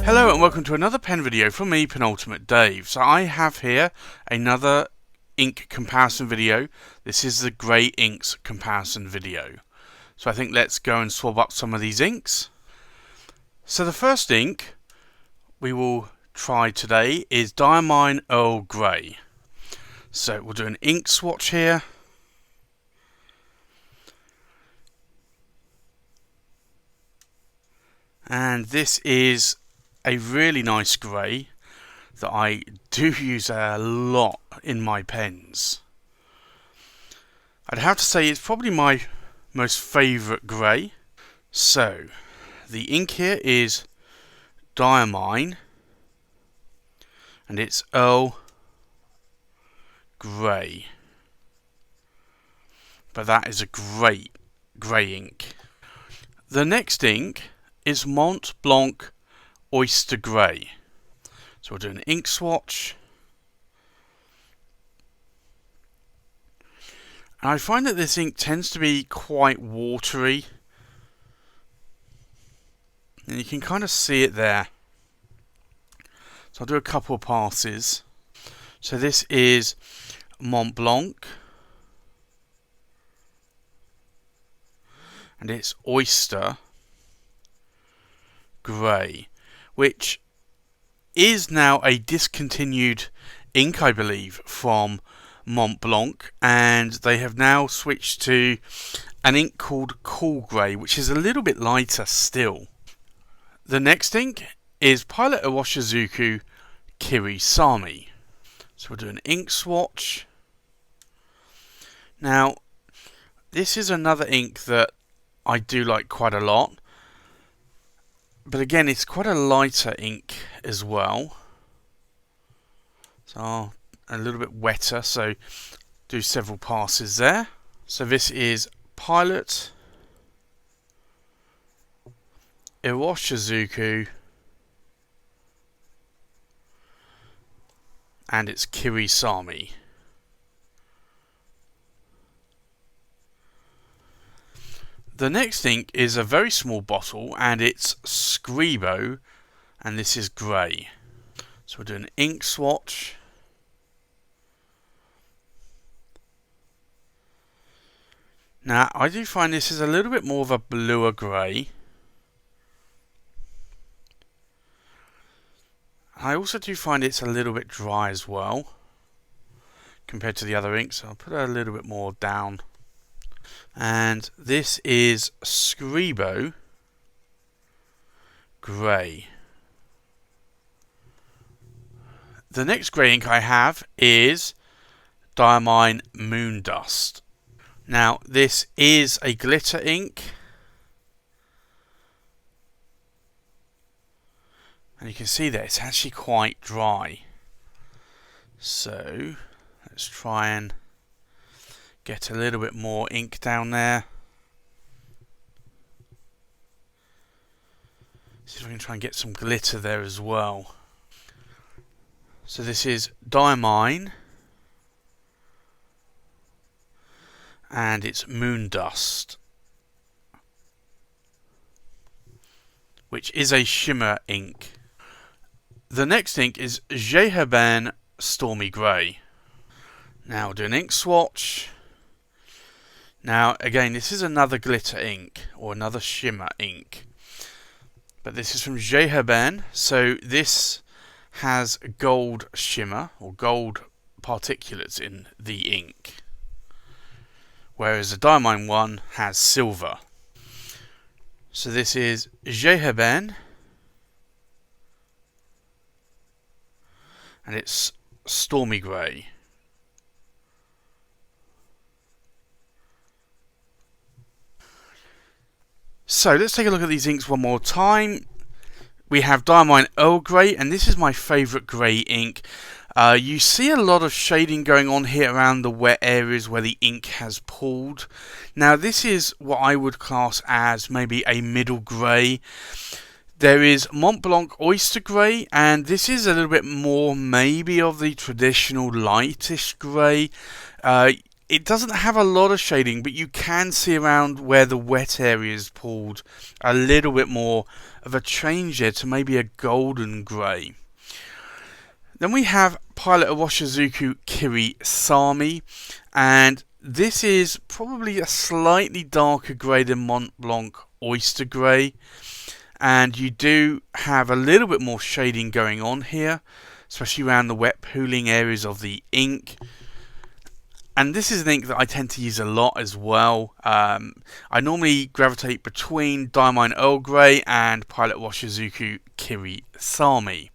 Hello and welcome to another pen video from me, Penultimate Dave. So I have here another ink comparison video. This is the grey inks comparison video. So I think let's go and swab up some of these inks. So the first ink we will try today is Diamine Earl Grey. So we'll do an ink swatch here. And this is a really nice grey that I do use a lot in my pens. I'd have to say it's probably my most favourite grey. So the ink here is Diamine and it's Earl Grey. But that is a great grey ink. The next ink is Montblanc Oyster Grey. So we'll do an ink swatch. And I find that this ink tends to be quite watery. And you can kind of see it there. So I'll do a couple of passes. So this is Montblanc. And it's Oyster Grey, which is now a discontinued ink, I believe, from Montblanc, and they have now switched to an ink called Cool Grey, which is a little bit lighter still. The next ink is Pilot Iroshizuku Kiri-Same. So we'll do an ink swatch. Now, this is another ink that I do like quite a lot. But again, it's quite a lighter ink as well. So a little bit wetter, so do several passes there. So this is Pilot Iroshizuku and it's Kiri-Same. The next ink is a very small bottle and it's Scribo and this is grey. So we'll do an ink swatch. Now I do find this is a little bit more of a bluer grey. I also do find it's a little bit dry as well compared to the other inks, so I'll put a little bit more down. And this is Scribo Grey. The next grey ink I have is Mine Moondust. Now this is a glitter ink, and you can see that it's actually quite dry. So let's try and get a little bit more ink down there. See if I can try and get some glitter there as well. So this is Diamine and it's Moondust, which is a shimmer ink. The next ink is Herbin Stormy Grey. Now we'll do an ink swatch. Now again, this is another glitter ink or another shimmer ink, but this is from Herbin. So this has gold shimmer or gold particulates in the ink, whereas the Diamine one has silver. So this is Herbin and it's Stormy Grey. So let's take a look at these inks one more time. We have Diamine Earl Grey, and this is my favourite grey ink. You see a lot of shading going on here around the wet areas where the ink has pooled. Now this is what I would class as maybe a middle grey. There is Montblanc Oyster Grey, and this is a little bit more maybe of the traditional lightish grey. It doesn't have a lot of shading, but you can see around where the wet area is pulled a little bit more of a change there to maybe a golden grey. Then we have Pilot Iroshizuku Kiri-Same, and this is probably a slightly darker grey than Montblanc Oyster Grey, and you do have a little bit more shading going on here, especially around the wet pooling areas of the ink. And this is an ink that I tend to use a lot as well. I normally gravitate between Diamine Earl Grey and Pilot Iroshizuku Kiri-Same.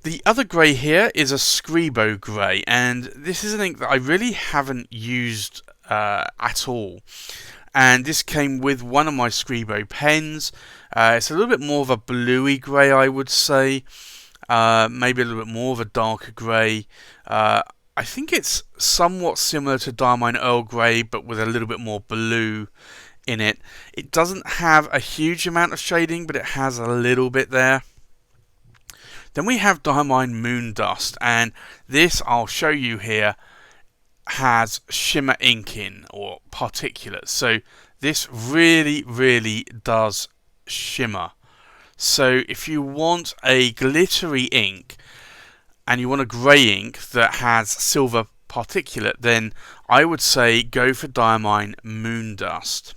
The other grey here is a Scribo Grey, and this is an ink that I really haven't used at all. And this came with one of my Scribo pens. It's a little bit more of a bluey grey, I would say. Maybe a little bit more of a darker grey. I think it's somewhat similar to Diamine Earl Grey, but with a little bit more blue in it. It doesn't have a huge amount of shading, but it has a little bit there. Then we have Diamine Moondust, and this, I'll show you here, has shimmer ink in, or particulates. So this really does shimmer. So if you want a glittery ink, and you want a grey ink that has silver particulate, then I would say go for Diamine Moondust.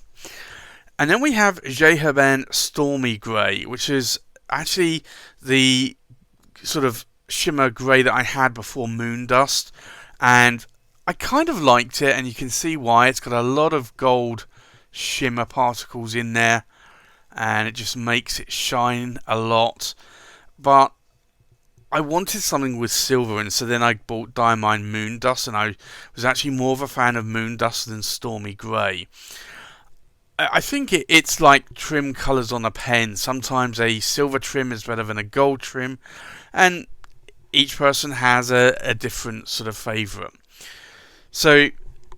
And then we have Herbin Stormy Grey, which is actually the sort of shimmer grey that I had before Moondust, and I kind of liked it, and you can see why. It's got a lot of gold shimmer particles in there, and it just makes it shine a lot. But I wanted something with silver, and so then I bought Diamine Moondust, and I was actually more of a fan of Moondust than Stormy Grey. I think it's like trim colours on a pen. Sometimes a silver trim is better than a gold trim, and each person has a different sort of favourite. So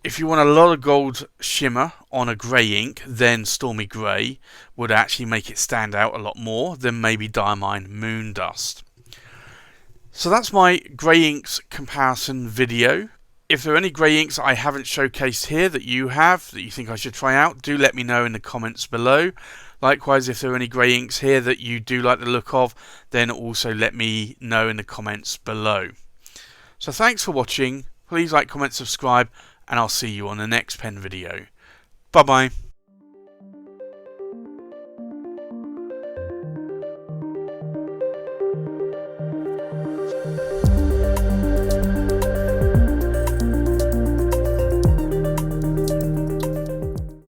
if you want a lot of gold shimmer on a grey ink, then Stormy Grey would actually make it stand out a lot more than maybe Diamine Moondust. So that's my grey inks comparison video. If there are any grey inks I haven't showcased here that you have, that you think I should try out, do let me know in the comments below. Likewise, if there are any grey inks here that you do like the look of, then also let me know in the comments below. So thanks for watching. Please like, comment, subscribe, and I'll see you on the next pen video. Bye bye.